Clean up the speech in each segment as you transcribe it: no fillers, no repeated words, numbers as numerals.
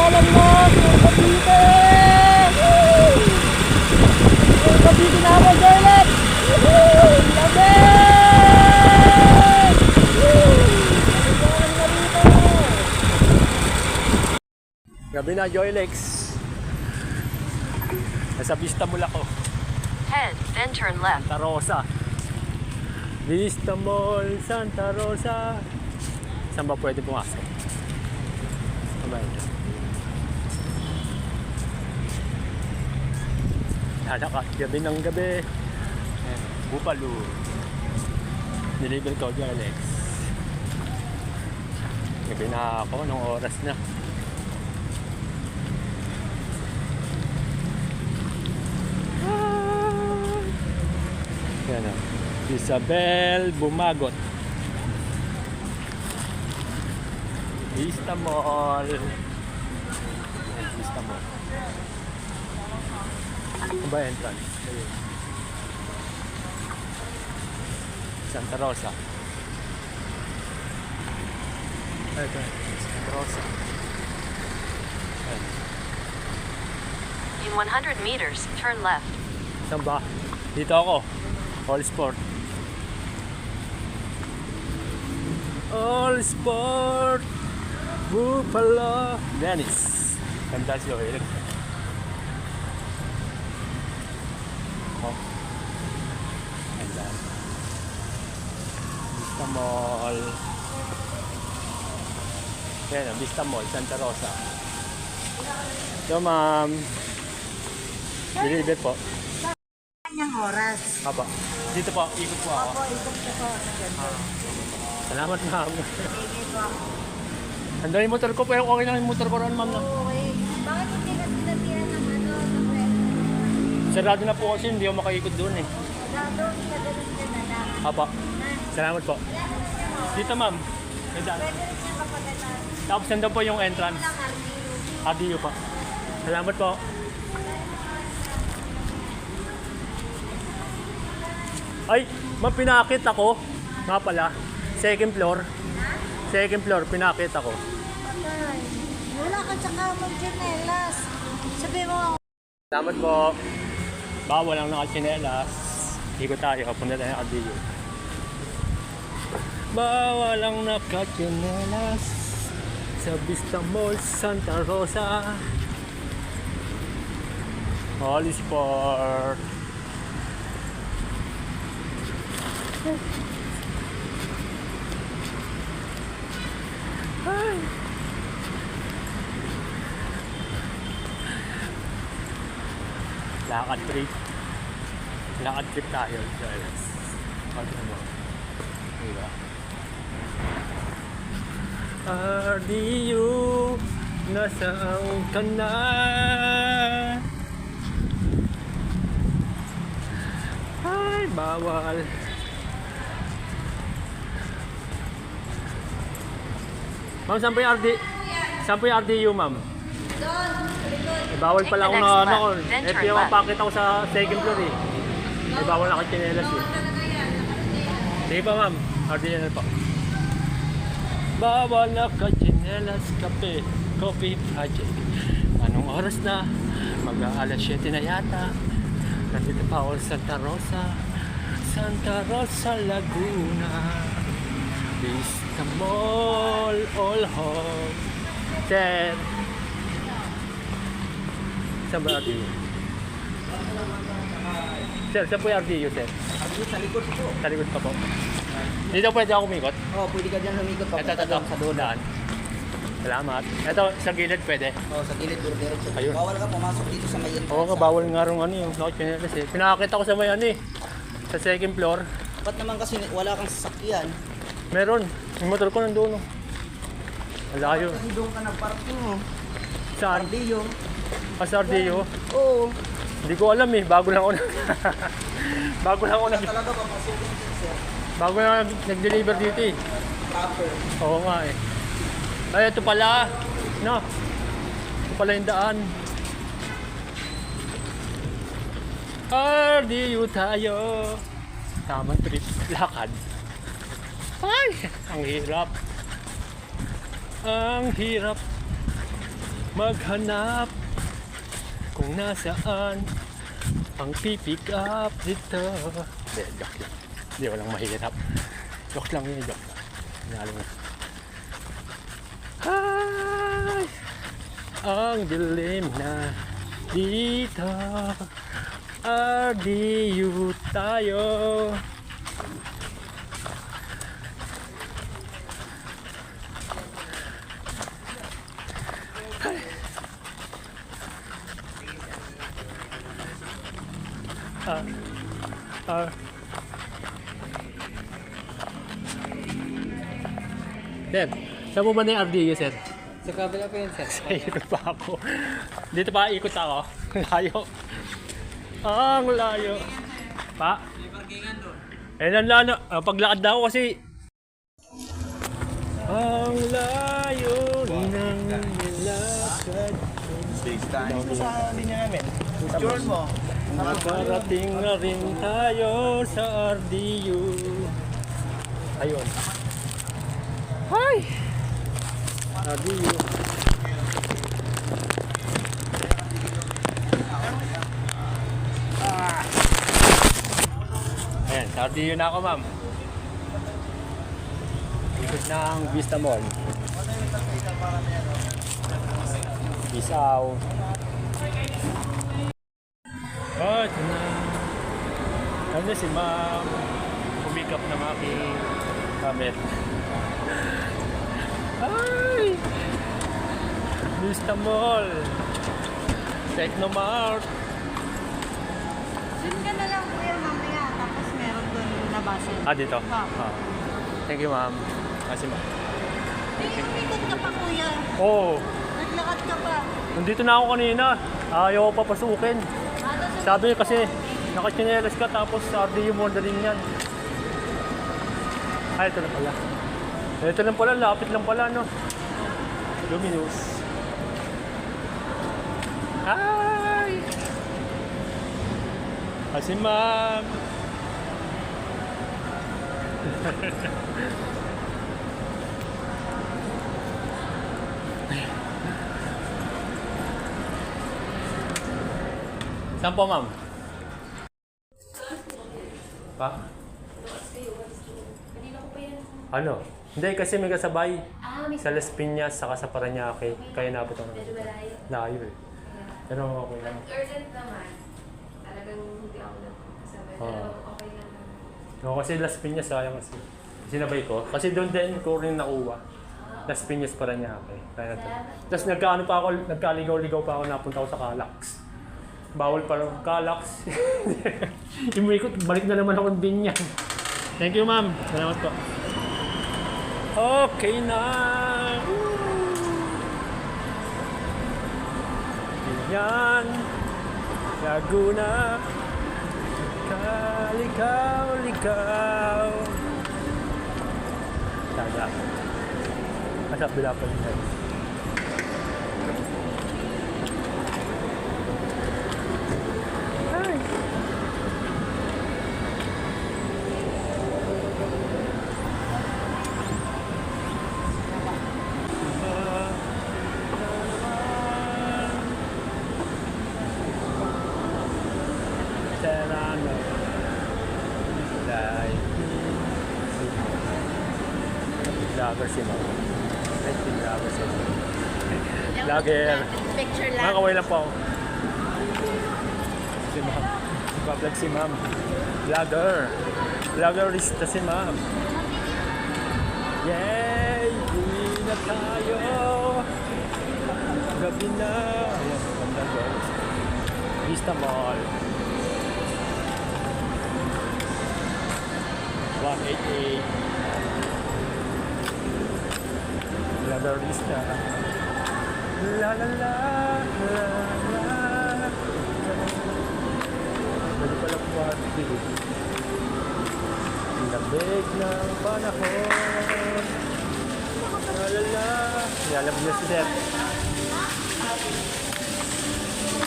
Naglalamlag ng Cavite! Yung Cavite na ako, Joylet! Labi! Gabi na, Joylex. Nasa Vista Mall ako. Head, then turn left. Santa Rosa. Vista Mall, Santa Rosa. Saan ba pwede pumasok? Sabay. Lalakad gabi ng gabi. Bupalo. Deliver ko, Alex. Gabi na ako, anong oras na? Yan o. Isabel Bumagot. Vista Mall. Vista Mall. Ano ba entrance? Ayun. Santa Rosa. Ito. Santa Rosa. Ayun. In 100 meters, turn left. Saan ba? Dito ako. All Sport. All Sport. Buffalo. Venice. Ganda siya. Oh. Ganda. Vista Mall. Yan, Vista Mall, Santa Rosa. So, ma'am. Deliver po. Kanyang oras. Aba. Dito po, ikot po ako. Opo, ikot ko po. Salamat, ma'am. Sige po. Andun yung motor ko, pero okay lang yung motor ko ron, ma'am. Okay. Bakit hindi ka sinabihan ng ng rest? Sarado na po kasi, hindi ako makaikot doon eh. Doon, kadalun ka na lang. Aba. Salamat po. Dito, ma'am. May daan. Pwede rin niya kapagatan. Tapos nandun po yung entrance. Lang RDU. RDU pa. Salamat po. Ay, ma'am, pinakit ako. Nga pala. Second floor. Second floor, pinakit ako. Patay. Wala ka tsaka mag-chinelas. Sabi mo, Salamat po. Bawal ang nakachinelas. Ikot tayo, punta tayo ng RDU. Bawal ang nakachinelas sa Vista Mall, Santa Rosa. All Sport. Ay. Lakad trip. Lakad trip tayo, guys. Ano mo? Diba? RDU, nasaan ka na? Ay, bawal. Ma'am, saan po yung Saan po yung RDU, ma'am? Eh, bawal pala ako na ano ko. Eh, yung mapakit ako sa second floor eh. Eh, bawal na kachinelas eh. Sige pa, ma'am. RDU na po. Bawal na kachinelas, kape, coffee project. Anong oras na? Mag-aalas 7 na yata. Nandito pa ako sa Santa Rosa. Santa Rosa, Laguna. Vista Mall, all home. Sir. Saan ba RDU? Sir, saan po yung RDU, sir? RDU sa likod po. Sa likod pa po. Dito pwede ako umikot? Oh, pwede ka dyan lumikot pa. Ito, Sa doon. Salamat. Ito, sa gilid pwede. Oh, sa gilid, diretso. Ayun. Bawal ka pumasok dito sa may entrance. Oo nga, bawal nga rin ano yung nakachinelas eh. Pinakakita ko sa may ano eh. Sa second floor. Ba't naman kasi wala kang sasakyan? Meron. Yung motor ko nandoon. Malayo. Kasi doon ka nagparking mo. Saan? RDU. Sa RDU? Oo. Hindi ko alam eh. Bago lang ako Bago lang ako Talaga papasukin dito, sir. Bago lang nag-deliver dito eh. Proper. Oo nga eh. Ay, ito pala. No. Ito pala yung daan. RDU tayo. Tamang trip. Lakad. Ay, ang hirap. Ang hirap. maghanap kung nasaan ang pipick up dito. Hindi, joke lang. Hindi, walang mahirap. Joke lang yun, joke lang. Nalang na. Ay! Ang dilim na dito. RDU tayo. Sir, saan mo ba na yung RDU, sir? Sa kabila pa yun, sir. Sa ikot pa ako. Dito pa ikot ako. Layo. Ang layo. Pa? Eh, nanlano. Paglakad na ako kasi. Ang layo ng nilakad. Sa linya namin. Join mo. Nakarating na rin tayo sa RDU. Ayun. Hi! RDU. Ayan, sa RDU na ako, ma'am. Ikot ng Vista Mall. Peace out. Oh, ito na. Ano si ma'am? Pumikap ng aking camera. Ay! Vista Mall. Technomart. Doon ka na lang kuya mamaya, tapos meron doon nabasa. Ah, dito? Ha. Ah. Thank you, ma'am. Kasi ma'am. Ikot ka pa kuya. Oh, Naglakad ka pa. nandito na ako kanina. Ayaw ko papasukin. Sabi niya kasi, nakachinelas ka tapos RDU mo na rin yan. Ay, ito na pala. Ito lang pala, lapit lang pala, no? Luminous. Ay! Kasi ma'am. Saan po, ma'am? Pa? Ano? Hindi, kasi may kasabay. Sa Las Piñas, saka sa Parañaque. Kaya naabot ako. Layo eh. Pero okay lang. Urgent naman. Talagang hindi ako nagkasabay. Oo. Pero okay lang naman. No, kasi Las Piñas, sayang kasi. Sinabay ko. Kasi doon din ko rin nakuha. Las Piñas, Parañaque. Kaya na to. Tapos nagkaligaw-ligaw pa ako, napunta ako sa Calax. Bawal pa rin Calax. Imikot, balik na naman ako ng Binyang. Thank you, ma'am. Salamat po. Okay na. Binyan, Laguna, kalikaw-likaw. Dagat. Masap bila pa rin guys. Hi. Serrano. Vlogger si Ma'am. Vlogger si Ma'am. Vlogger. Picture lang. Makakaway lang po ako. Si Ma'am. Ipa-vlog si Ma'am. Vlogger. Vloggerista si Ma'am. Yay! Uwi na tayo! Gabi na! Ayan, ganda guys. Vista Mall. 188. Vloggerista. La la la la la. Pwede pala party. Lamig ng panahon. La la la. Lalamig na si Seth.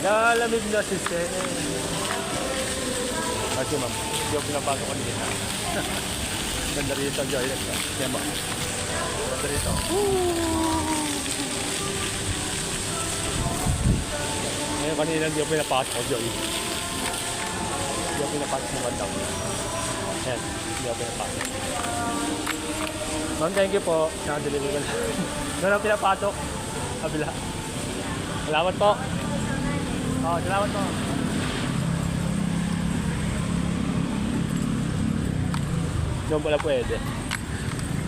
Lalamig na si Seth. Kasi ma'am, hindi ako pinapasok kanina. Ganda rito, Joy. Yan ba? Ganda rito. Yung kanina hindi ako pinapasok, Joy. Hindi ako pinapasok ng bandang. Ayan, hindi ako pinapasok. Ma'am, thank you po. Nakadeliver ko na. Doon ako pinapasok. Kabila. Salamat po. Oo, salamat po. Doon pala pwede.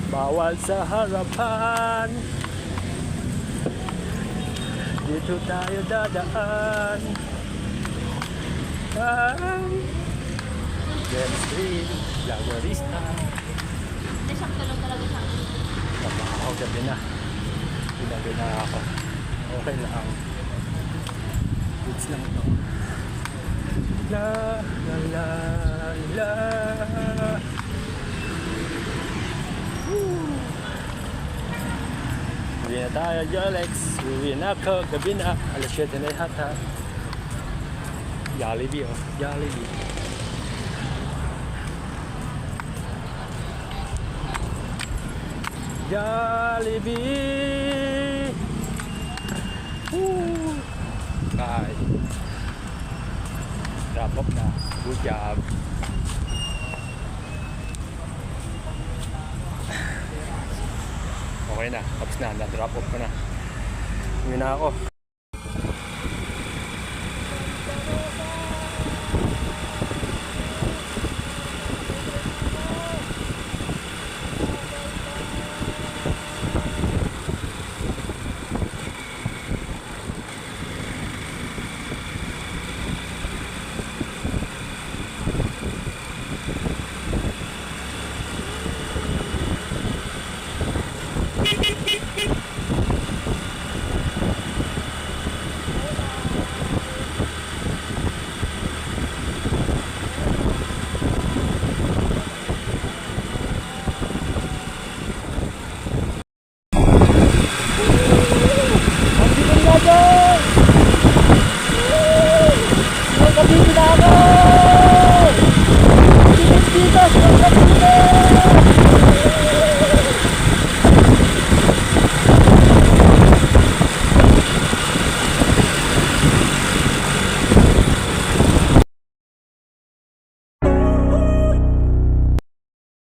Bawal sa harapan. Dito tayo dadaan. Dem Street, Lagarista. Trabaho, gabi na. Gabi na ako. Okay lang. Goods lang ito. La la la la. Uwi na tayo, Jolex. Uwi na ako. Gabi na. Alas 7 na yata. Jollibee, oh. Jollibee. Jollibee! Woo! Bye. Drop off na. Good job. Okay na. Tapos na. Na-drop off ko na. Uwi na ako.